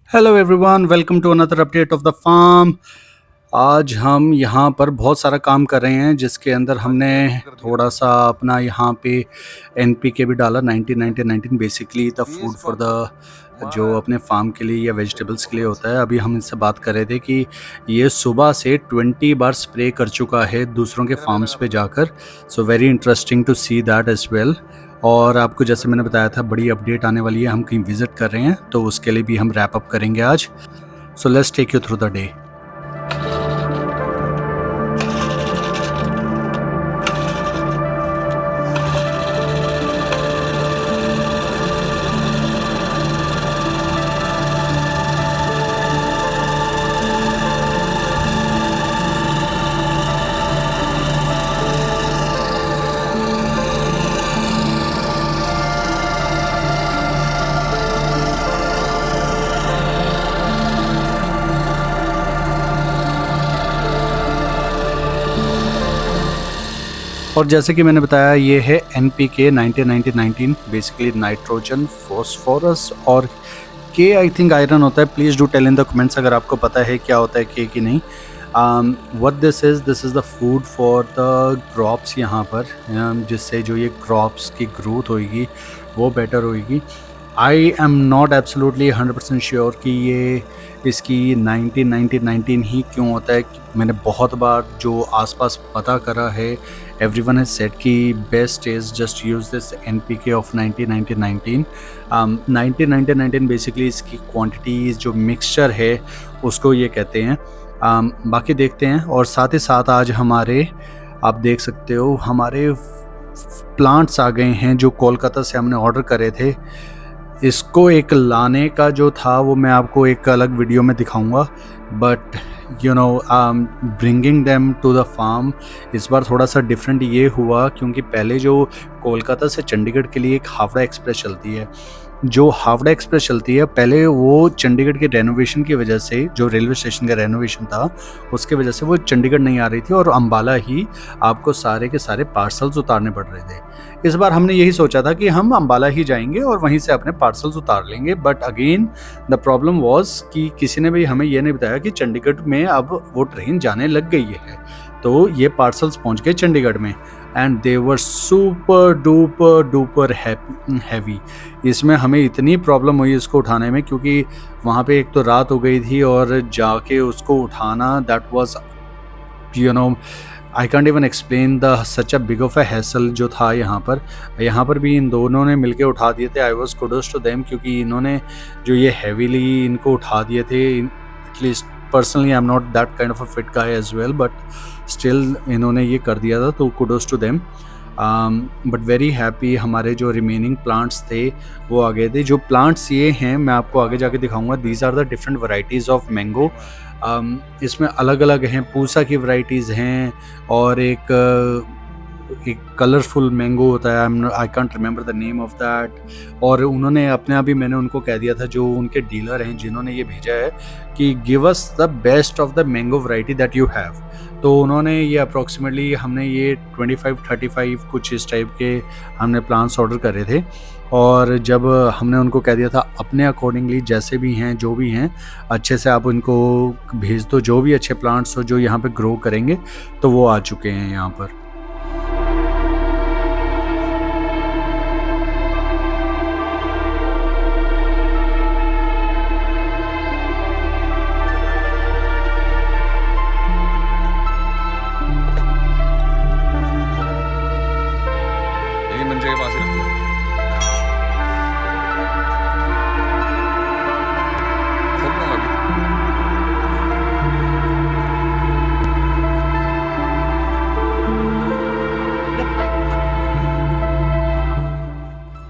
Hello everyone, welcome to another update of the farm. आज हम यहाँ पर बहुत सारा काम कर रहे हैं जिसके अंदर हमने थोड़ा सा अपना यहाँ पे एनपीके भी डाला। 19 basically the food for the जो अपने फार्म के लिए या वेजिटेबल्स के लिए होता है। अभी हम इनसे बात कर रहे थे कि ये सुबह से 20 बार स्प्रे कर चुका है दूसरों के फार्म्स पे जाकर। So very interesting to see that as well. और आपको जैसे मैंने बताया था बड़ी अपडेट आने वाली है, हम कहीं विजिट कर रहे हैं तो उसके लिए भी हम रैप अप करेंगे आज। So let's take you through the day. और जैसे कि मैंने बताया ये है NPK 19 बेसिकली नाइट्रोजन, फॉस्फोरस और के आई थिंक आयरन होता है। Please do tell in the comments अगर आपको पता है क्या होता है के की नहीं। What this is the food for the crops यहाँ पर, जिससे जो ये क्रॉप्स की ग्रोथ होएगी वो बेटर होएगी। आई एम नॉट एब्सोल्युटली 100% श्योर कि ये इसकी 19 ही क्यों होता है। मैंने बहुत बार जो आसपास पता करा है, एवरीवन हैज सेड कि best is just use this NPK of 19 basically इसकी क्वांटिटीज़ जो मिक्सचर है उसको ये कहते हैं। बाकी देखते हैं। और साथ ही साथ आज हमारे, आप देख सकते हो, हमारे प्लांट्स आ गए हैं जो कोलकाता से हमने ऑर्डर करे थे। इसको एक लाने का जो था वो मैं आपको एक अलग वीडियो में दिखाऊंगा, but you know bringing them to the farm इस बार थोड़ा सा डिफरेंट ये हुआ क्योंकि पहले जो कोलकाता से चंडीगढ़ के लिए एक हावड़ा एक्सप्रेस चलती है, जो हावड़ा एक्सप्रेस चलती है पहले वो चंडीगढ़ के रेनोवेशन की वजह से, जो रेलवे स्टेशन का रेनोवेशन था उसके वजह से वो चंडीगढ़ नहीं आ रही थी और अम्बाला ही आपको सारे के सारे पार्सल्स उतारने पड़ रहे थे। इस बार हमने यही सोचा था कि हम अम्बाला ही जाएंगे और वहीं से अपने पार्सल्स उतार लेंगे, but again the problem was कि किसी ने भी हमें ये नहीं बताया कि चंडीगढ़ में अब वो ट्रेन जाने लग गई है। तो ये पार्सल्स पहुंच गए चंडीगढ़ में and they were super duper heavy. इसमें हमें इतनी प्रॉब्लम हुई इसको उठाने में क्योंकि वहाँ पे एक तो रात हो गई थी और जाके उसको उठाना, that was you know I can't even explain the such a big of a hassle जो था यहाँ पर भी इन दोनों ने मिलके उठा दिए थे। I was kudos to them क्योंकि इन्होंने जो ये हैवीली इनको उठा दिए थे। At least personally I am not that kind of a fit guy as well, but still इन्होंने ये कर दिया था, तो kudos to them. But very happy. हमारे जो रिमेनिंग प्लांट्स थे वो आ गए थे। जो प्लांट्स ये हैं मैं आपको आगे जाके दिखाऊंगा। These are the different varieties of mango. इसमें अलग अलग हैं, पूसा की वैरायटीज़ हैं और एक कलरफुल मैंगो होता है, I can't remember the name of that. और उन्होंने अपने आप ही, मैंने उनको कह दिया था जो उनके डीलर हैं जिन्होंने ये भेजा है कि give us the best of the mango variety that you have. तो उन्होंने ये अप्रॉक्सीमेटली, हमने ये 25-35 कुछ इस टाइप के हमने प्लांट्स ऑर्डर करे थे। और जब हमने उनको कह दिया था अपने अकॉर्डिंगली जैसे भी हैं जो भी हैं अच्छे से आप उनको भेज दो, जो भी अच्छे प्लांट्स हो जो यहाँ पे ग्रो करेंगे, तो वो आ चुके हैं यहाँ पर। यही मंजे के पास ही रखो। खोल लूंगा अभी।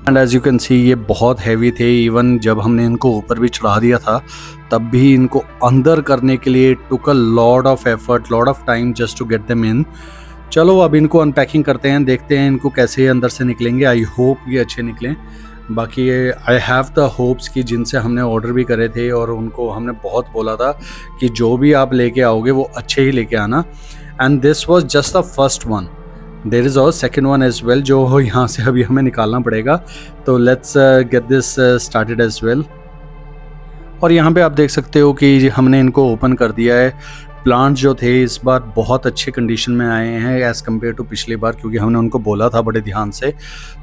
And as you can see ये बहुत हैवी थे। इवन जब हमने इनको ऊपर भी चढ़ा दिया था तब भी इनको अंदर करने के लिए took a lot of effort, lot of time just to get them in. चलो अब इनको अनपैकिंग करते हैं, देखते हैं इनको कैसे अंदर से निकलेंगे। आई होप ये अच्छे निकलें। बाकी आई हैव द होप्स कि जिनसे हमने ऑर्डर भी करे थे और उनको हमने बहुत बोला था कि जो भी आप लेके आओगे वो अच्छे ही लेके आना। And this was just the first one. There is और सेकेंड वन एज वेल जो यहाँ से अभी हमें निकालना पड़ेगा। तो let's get this started as well. और यहाँ पे आप देख सकते हो कि हमने इनको ओपन कर दिया है। प्लांट जो थे इस बार बहुत अच्छे कंडीशन में आए हैं एज़ कम्पेयर टू पिछली बार, क्योंकि हमने उनको बोला था बड़े ध्यान से।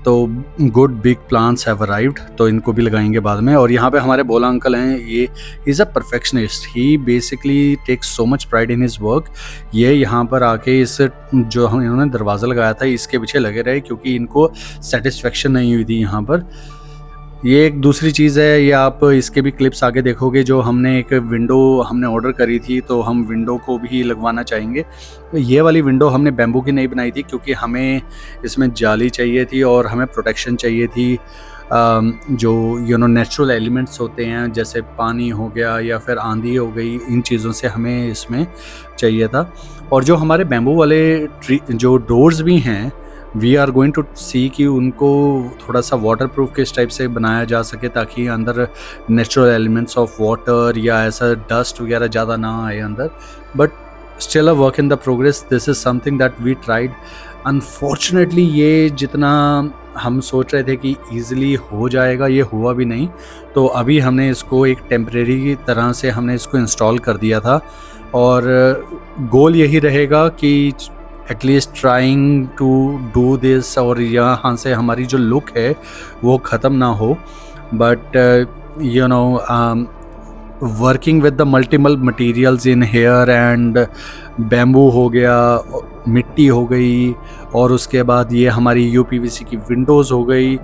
तो good big plants have arrived, तो इनको भी लगाएंगे बाद में। और यहाँ पे हमारे बोला अंकल हैं, ये is a perfectionist, he basically takes so much pride in his work. ये यहाँ पर आके इस जो हम इन्होंने दरवाज़ा लगाया था इसके पीछे लगे रहे, क्योंकि इनको सेटिस्फेक्शन नहीं हुई थी यहाँ पर। ये एक दूसरी चीज़ है, ये आप इसके भी क्लिप्स आगे देखोगे। जो हमने एक विंडो हमने ऑर्डर करी थी, तो हम विंडो को भी लगवाना चाहेंगे। तो ये वाली विंडो हमने बैम्बू की नहीं बनाई थी, क्योंकि हमें इसमें जाली चाहिए थी और हमें प्रोटेक्शन चाहिए थी। जो नेचुरल एलिमेंट्स होते हैं, जैसे पानी हो गया या फिर आंधी हो गई, इन चीज़ों से हमें इसमें चाहिए था। और जो हमारे बैम्बू वाले जो डोर्स भी हैं, we are going to see कि उनको थोड़ा सा वाटर प्रूफ किस टाइप से बनाया जा सके, ताकि अंदर नेचुरल एलिमेंट्स ऑफ वाटर या ऐसा डस्ट वगैरह ज़्यादा ना आए अंदर। But still a work in the progress, this is something that we tried. Unfortunately ये जितना हम सोच रहे थे कि ईज़िली हो जाएगा, ये हुआ भी नहीं। तो अभी हमने इसको एक टेम्परेरी तरह से हमने इसको इंस्टॉल कर दिया था, और गोल यही रहेगा कि at least trying to do this, और यहाँ से हमारी जो लुक है वो ख़त्म ना हो। But you know working with the multiple materials in here, and bamboo हो गया, मिट्टी हो गई, और उसके बाद ये हमारी UPVC की विंडोज़ हो गई।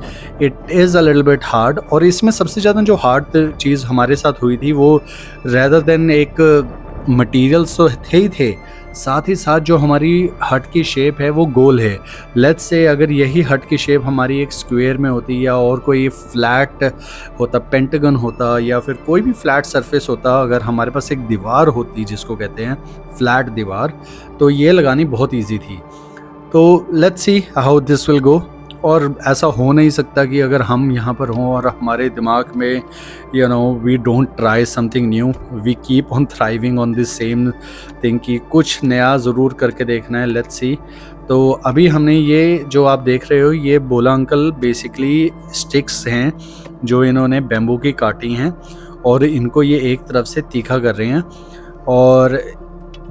It is a little bit hard. और इसमें सबसे ज़्यादा जो हार्ड चीज़ हमारे साथ हुई थी, वो रेदर देन एक मटेरियल्स तो थे ही थे, साथ ही साथ जो हमारी हट की शेप है वो गोल है। लेट्स से अगर यही हट की शेप हमारी एक स्क्वायर में होती, या और कोई फ्लैट होता, पेंटागन होता, या फिर कोई भी फ्लैट सरफेस होता, अगर हमारे पास एक दीवार होती जिसको कहते हैं फ्लैट दीवार, तो ये लगानी बहुत ईजी थी। तो let's C how this will go. और ऐसा हो नहीं सकता कि अगर हम यहाँ पर हों और हमारे दिमाग में we don't try something new, we keep on thriving on this same thing, कि कुछ नया ज़रूर करके देखना है। Let's see. तो अभी हमने ये जो आप देख रहे हो, ये बोला अंकल बेसिकली स्टिक्स हैं जो इन्होंने बैम्बू की काटी हैं, और इनको ये एक तरफ से तीखा कर रहे हैं। और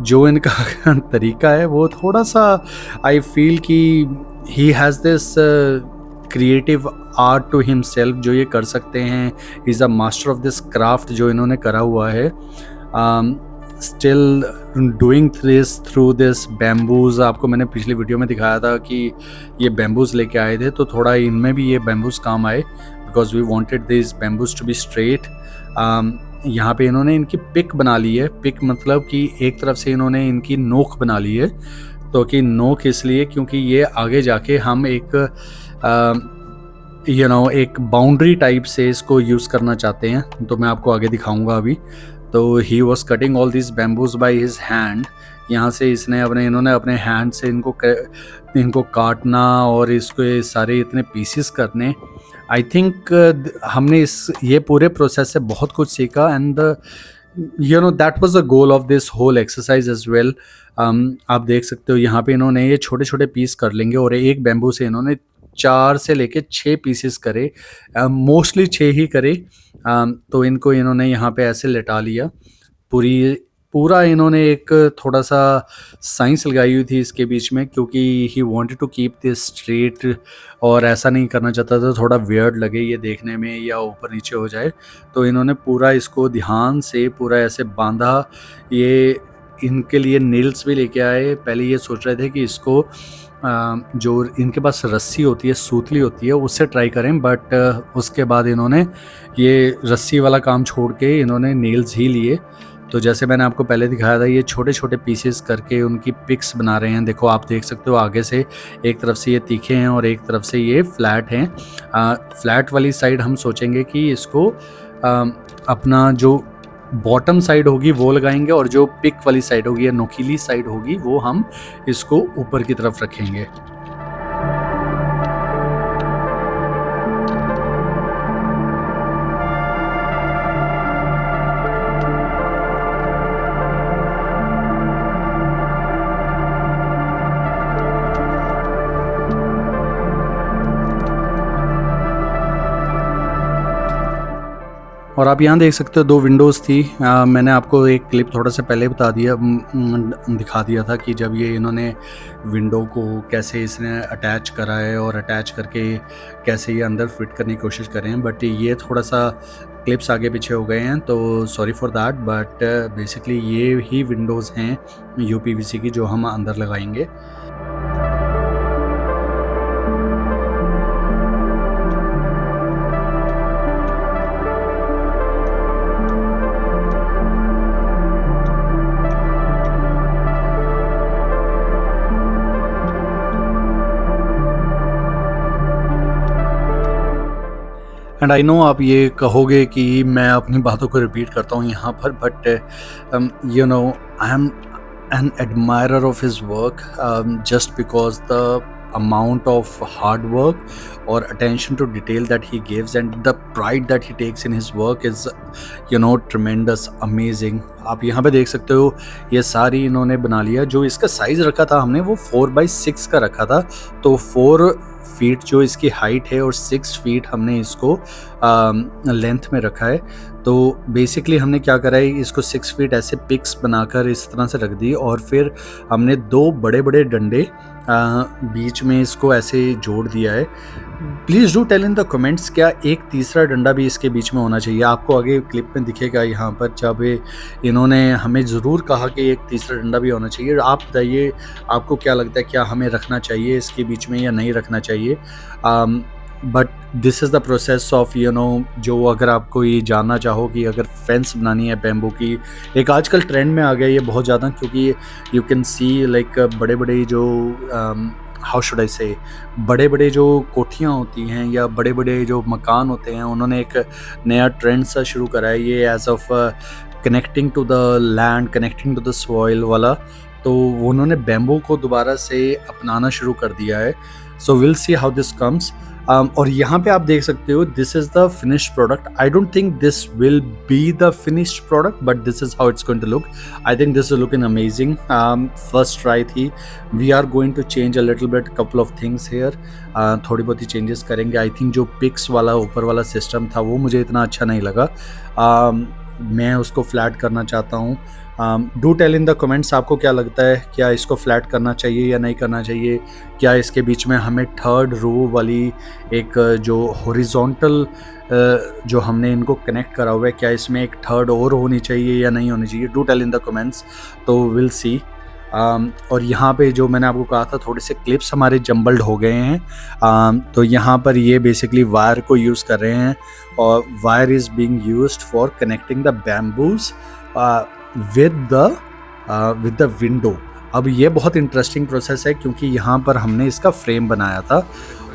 जो इनका तरीका है वो थोड़ा सा आई फील कि he has this creative art to himself, जो ये कर सकते हैं। Is a master of this craft जो इन्होंने करा हुआ है। Still doing this through this bamboos. आपको मैंने पिछली वीडियो में दिखाया था कि ये बैम्बूज़ लेके आए थे, तो थोड़ा इनमें भी ये बैम्बूज़ काम आए, because we wanted this bamboos to be straight. यहाँ पे इन्होंने इनकी पिक बना ली है। पिक मतलब कि एक तरफ से इन्होंने इनकी नोक बना ली है। तो कि नोक इसलिए क्योंकि ये आगे जाके हम एक एक बाउंड्री टाइप से इसको यूज़ करना चाहते हैं। तो मैं आपको आगे दिखाऊंगा अभी। तो he was cutting all this bamboos by his hand. यहाँ से इन्होंने अपने हैंड से इनको काटना और इसको ये सारे इतने पीसेस करने। आई थिंक हमने ये पूरे प्रोसेस से बहुत कुछ सीखा, and that was the goal of this whole exercise as well. आप देख सकते हो यहाँ पे इन्होंने ये छोटे छोटे पीस कर लेंगे, और एक बैम्बू से इन्होंने 4 से लेके 6 पीसेस करे, मोस्टली 6 ही करे। तो इनको इन्होंने यहाँ पे ऐसे लेटा लिया। पूरा इन्होंने एक थोड़ा सा साइंस लगाई हुई थी इसके बीच में, क्योंकि he wanted to keep this straight, और ऐसा नहीं करना चाहता था थोड़ा वियर्ड लगे ये देखने में या ऊपर नीचे हो जाए। तो इन्होंने पूरा इसको ध्यान से पूरा ऐसे बांधा। ये इनके लिए नील्स भी लेके आए। पहले ये सोच रहे थे कि इसको जो इनके पास रस्सी होती है, सूतली होती है, उससे ट्राई करें, बट उसके बाद इन्होंने ये रस्सी वाला काम छोड़ के इन्होंने नील्स ही लिए। तो जैसे मैंने आपको पहले दिखाया था, ये छोटे छोटे पीसेस करके उनकी पिक्स बना रहे हैं। देखो आप देख सकते हो आगे से एक तरफ से ये तीखे हैं और एक तरफ से ये फ्लैट हैं। फ्लैट वाली साइड हम सोचेंगे कि इसको अपना जो बॉटम साइड होगी वो लगाएंगे, और जो पिक वाली साइड होगी या नोकीली साइड होगी वो हम इसको ऊपर की तरफ रखेंगे। और आप यहाँ देख सकते हो 2 विंडोज़ थी। मैंने आपको एक क्लिप थोड़ा सा पहले दिखा दिया था कि जब ये इन्होंने विंडो को कैसे इसने अटैच करा है और अटैच करके कैसे ये अंदर फिट करने की कोशिश कर रहे हैं, बट ये थोड़ा सा क्लिप्स आगे पीछे हो गए हैं, तो sorry for that. But basically ये ही विंडोज़ हैं यूपीवीसी की जो हम अंदर लगाएंगे। एंड आई नो आप ये कहोगे कि मैं अपनी बातों को रिपीट करता हूँ यहाँ पर, but you know I am an admirer of his work just because the amount of hard work or attention to detail that he gives and the pride that he takes in his work is tremendous, amazing। आप यहाँ पे देख सकते हो ये सारी इन्होंने बना लिया। जो इसका साइज़ रखा था हमने वो 4x6 का रखा था, तो 4 फीट जो इसकी हाइट है और 6 फीट हमने इसको लेंथ में रखा है। तो बेसिकली हमने क्या करा है, इसको 6 फीट ऐसे पिक्स बनाकर इस तरह से रख दी और फिर हमने 2 बड़े बड़े डंडे बीच में इसको ऐसे जोड़ दिया है। Please do tell in the comments क्या एक तीसरा डंडा भी इसके बीच में होना चाहिए। आपको आगे क्लिप में दिखेगा यहाँ पर जब इन्होंने हमें ज़रूर कहा कि एक तीसरा डंडा भी होना चाहिए। आप बताइए आपको क्या लगता है, क्या हमें रखना चाहिए इसके बीच में या नहीं रखना चाहिए। But this is the process of जो अगर आपको ये जानना चाहो कि अगर फेंस बनानी है बैम्बू की, एक आजकल ट्रेंड में आ गया ये बहुत ज़्यादा, क्योंकि यू कैन सी लाइक बड़े बड़े जो हाउ शुड आई से बड़े बड़े जो कोठियाँ होती हैं या बड़े बड़े जो मकान होते हैं, उन्होंने एक नया ट्रेंड सा शुरू करा है ये age of connecting to the land, connecting to the soil वाला। तो उन्होंने बैम्बू को दोबारा से अपनाना शुरू कर दिया है। So will see how this comes. और यहाँ पे आप देख सकते हो this is the finished product. I don't think this will be the finished product, but this is how it's going to look. I think this is looking amazing. First try थी। We are going to change a little bit couple of things here. थोड़ी बहुत ही changes करेंगे। I think जो pics वाला ऊपर वाला system था वो मुझे इतना अच्छा नहीं लगा। मैं उसको फ्लैट करना चाहता हूँ। Do tell in the comments आपको क्या लगता है, क्या इसको फ्लैट करना चाहिए या नहीं करना चाहिए। क्या इसके बीच में हमें थर्ड रो वाली एक जो हॉरिजॉन्टल जो हमने इनको कनेक्ट करा हुआ है, क्या इसमें एक थर्ड और होनी चाहिए या नहीं होनी चाहिए। Do tell in the comments, तो विल सी। और यहाँ पे जो मैंने आपको कहा था थोड़े से क्लिप्स हमारे जम्बल्ड हो गए हैं। तो यहाँ पर ये बेसिकली वायर को यूज़ कर रहे हैं और wire is being used for connecting the bamboos with the window. अब ये बहुत इंटरेस्टिंग प्रोसेस है क्योंकि यहाँ पर हमने इसका फ्रेम बनाया था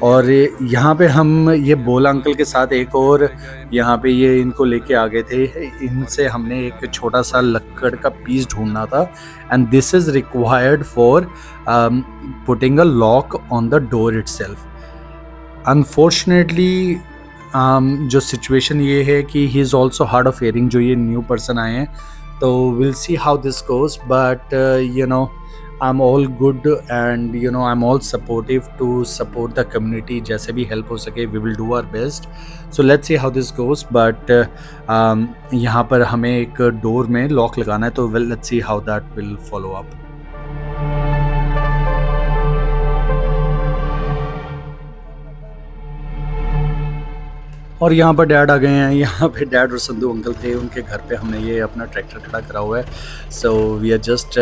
और यहाँ पे हम ये बोला अंकल के साथ एक और यहाँ पे ये इनको लेके आ गए थे। इनसे हमने एक छोटा सा लक्कड़ का पीस ढूंढना था and this is required for putting a lock on the door itself. Unfortunately जो सिचुएशन ये है कि he is also hard of hearing, जो ये न्यू पर्सन आए हैं। तो we'll see how this goes, but I'm all good and I'm all supportive to support the community। जैसे भी help हो सके we will do our best। So let's see how this goes, but यहाँ पर हमें एक डोर में lock लगाना है, तो let's see how that will follow up। और यहाँ पर डैड आ गए हैं। यहाँ पे डैड और संधू अंकल थे, उनके घर पे हमने ये अपना ट्रैक्टर खड़ा करा हुआ है। So we are just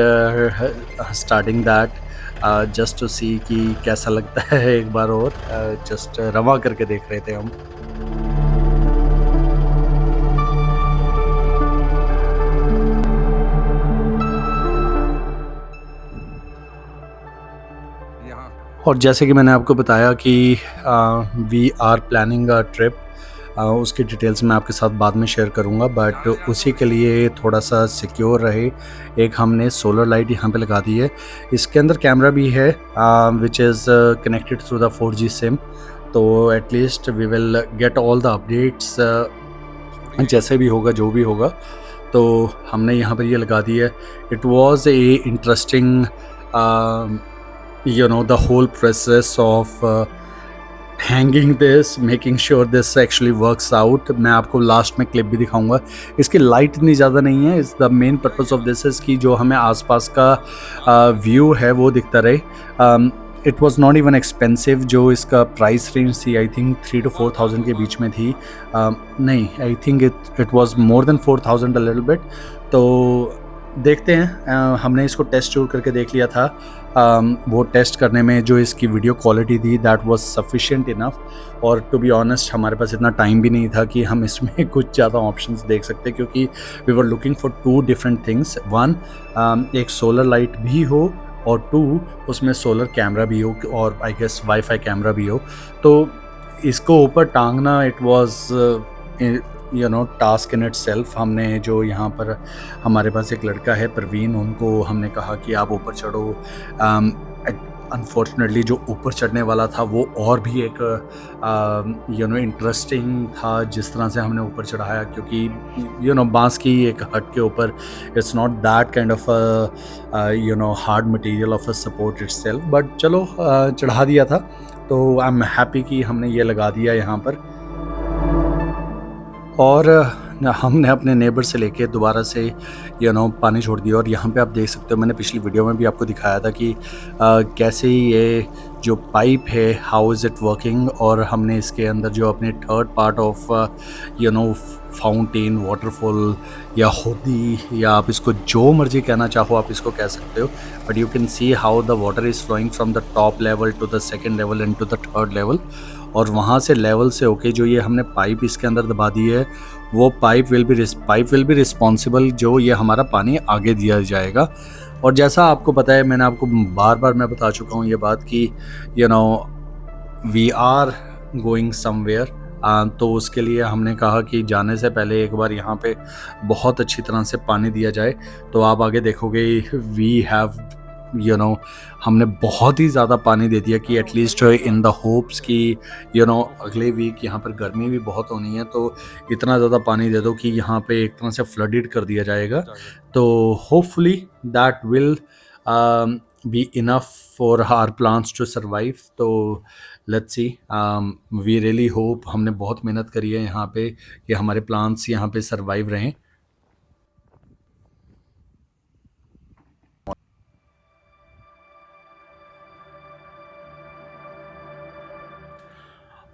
starting that just to see कि कैसा लगता है। एक बार और जस्ट रवा करके देख रहे थे हम। और जैसे कि मैंने आपको बताया कि we are planning a trip, उसकी डिटेल्स मैं आपके साथ बाद में शेयर करूंगा, बट उसी के लिए थोड़ा सा सिक्योर रहे एक हमने सोलर लाइट यहाँ पे लगा दी है। इसके अंदर कैमरा भी है which is connected through the 4G SIM. तो at least we will get all the updates जैसे भी होगा, जो भी होगा। तो हमने यहाँ पर ये लगा दी है। It was A interesting the whole process of hanging this, making sure this actually works out. मैं आपको लास्ट में क्लिप भी दिखाऊंगा। इसकी लाइट इतनी ज़्यादा नहीं है। इस the main purpose of this is कि जो हमें आसपास का व्यू है वो दिखता रहे। It was not even expensive. जो इसका प्राइस रेंज थी आई थिंक 3,000 to 4,000 के बीच में थी। नहीं, I think it was more than 4,000 a little bit. तो देखते हैं। हमने इसको टेस्ट जरूर करके देख लिया था। वो टेस्ट करने में जो इसकी वीडियो क्वालिटी थी दैट वाज सफिशिएंट इनफ। और टू बी ऑनेस्ट हमारे पास इतना टाइम भी नहीं था कि हम इसमें कुछ ज़्यादा ऑप्शंस देख सकते, क्योंकि we were looking for 2 different things. One, एक सोलर लाइट भी हो, और 2 उसमें सोलर कैमरा भी हो, और आई गेस वाईफाई कैमरा भी हो। तो इसको ऊपर टांगना it was task in itself. हमने जो यहाँ पर हमारे पास एक लड़का है प्रवीण, उनको हमने कहा कि आप ऊपर चढ़ो। अनफॉर्चुनेटली जो ऊपर चढ़ने वाला था वो और भी एक इंटरेस्टिंग था जिस तरह से हमने ऊपर चढ़ाया, क्योंकि बांस की एक हट के ऊपर it's not that kind of hard material of a support it self. But चलो चढ़ा दिया था, तो आई एम हैप्पी कि हमने ये लगा दिया यहाँ पर। और हमने अपने नेबर से लेके दोबारा से पानी छोड़ दिया। और यहाँ पे आप देख सकते हो, मैंने पिछली वीडियो में भी आपको दिखाया था कि कैसे ये जो पाइप है हाउ इज़ इट वर्किंग। और हमने इसके अंदर जो अपने third part of fountain, waterfall या होदी, या आप इसको जो मर्जी कहना चाहो आप इसको कह सकते हो, but you can see how the water is flowing from the top level to the second level and to the third level. और वहाँ से लेवल से होके जो ये हमने पाइप इसके अंदर दबा दी है, वो पाइप विल बी रिस्पॉन्सिबल जो ये हमारा पानी आगे दिया जाएगा। और जैसा आपको पता है, मैंने आपको बार बार मैं बता चुका हूँ ये बात कि वी आर गोइंग समवेयर। तो उसके लिए हमने कहा कि जाने से पहले एक बार यहाँ पे बहुत अच्छी तरह से पानी दिया जाए। तो आप आगे देखोगे वी हैव हमने बहुत ही ज़्यादा पानी दे दिया कि एटलीस्ट इन द होप्स कि अगले वीक यहाँ पर गर्मी भी बहुत होनी है, तो इतना ज़्यादा पानी दे दो कि यहाँ पे एक तरह से फ्लडेड कर दिया जाएगा। तो hopefully that will be enough for our plants to survive. तो let's see, we really hope. हमने बहुत मेहनत करी है यहाँ पे कि हमारे प्लांट्स यहाँ पे सर्वाइव रहें।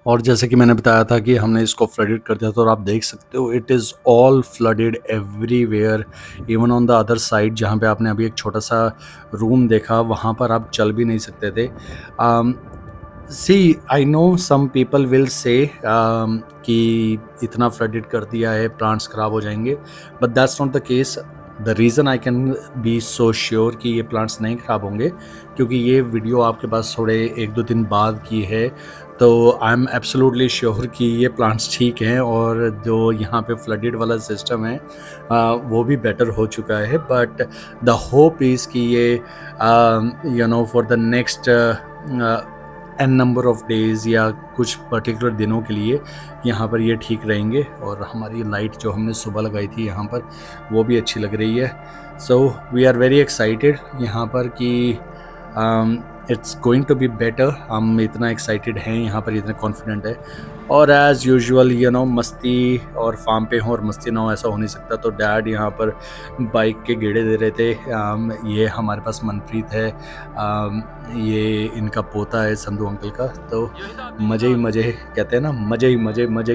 और जैसे कि मैंने बताया था कि हमने इसको फ्लडेड कर दिया था, और आप देख सकते हो it is all flooded everywhere, even on the other side. जहाँ पे आपने अभी एक छोटा सा रूम देखा, वहाँ पर आप चल भी नहीं सकते थे। See, I know some people will say कि इतना फ्लडेड कर दिया है प्लांट्स ख़राब हो जाएंगे, but that's not the case. The reason I can be so sure कि ये प्लांट्स नहीं ख़राब होंगे, क्योंकि ये वीडियो आपके पास थोड़े 1-2 दिन बाद की है। तो आई एम एब्सोल्युटली श्योर कि ये प्लांट्स ठीक हैं, और जो यहाँ पे फ्लडेड वाला सिस्टम है वो भी बेटर हो चुका है। बट द होप इज़ कि ये for the next n number of days या कुछ पर्टिकुलर दिनों के लिए यहाँ पर ये ठीक रहेंगे। और हमारी लाइट जो हमने सुबह लगाई थी यहाँ पर, वो भी अच्छी लग रही है। So we are very excited यहाँ पर कि it's going to be better. हम इतना एक्साइटेड हैं यहाँ पर, इतने कॉन्फिडेंट है। और एज़ यूजुअल मस्ती और फार्म पे हो और मस्ती ना हो ऐसा हो नहीं सकता। तो डैड यहाँ पर बाइक के गेड़े दे रहे थे। ये हमारे पास मनप्रीत है, ये इनका पोता है संधू अंकल का। तो मज़े ही मज़े कहते हैं ना, मज़े ही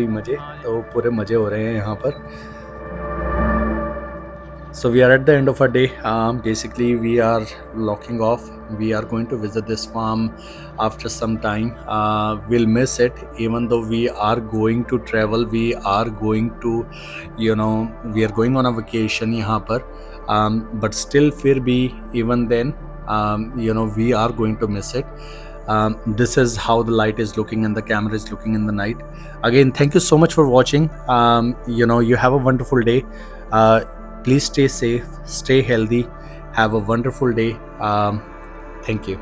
मज़े। तो पूरे मज़े हो रहे हैं यहाँ पर। So we are at the end of our day. Basically we are locking off. We are going to visit this farm after some time. We'll miss it, even though we are going to travel. We are going to, we are going on a vacation यहाँ पर. But still फिर भी even then, we are going to miss it. This is how the light is looking and the camera is looking in the night. Again, thank you so much for watching. You have a wonderful day. Please stay safe, stay healthy, have a wonderful day. Thank you.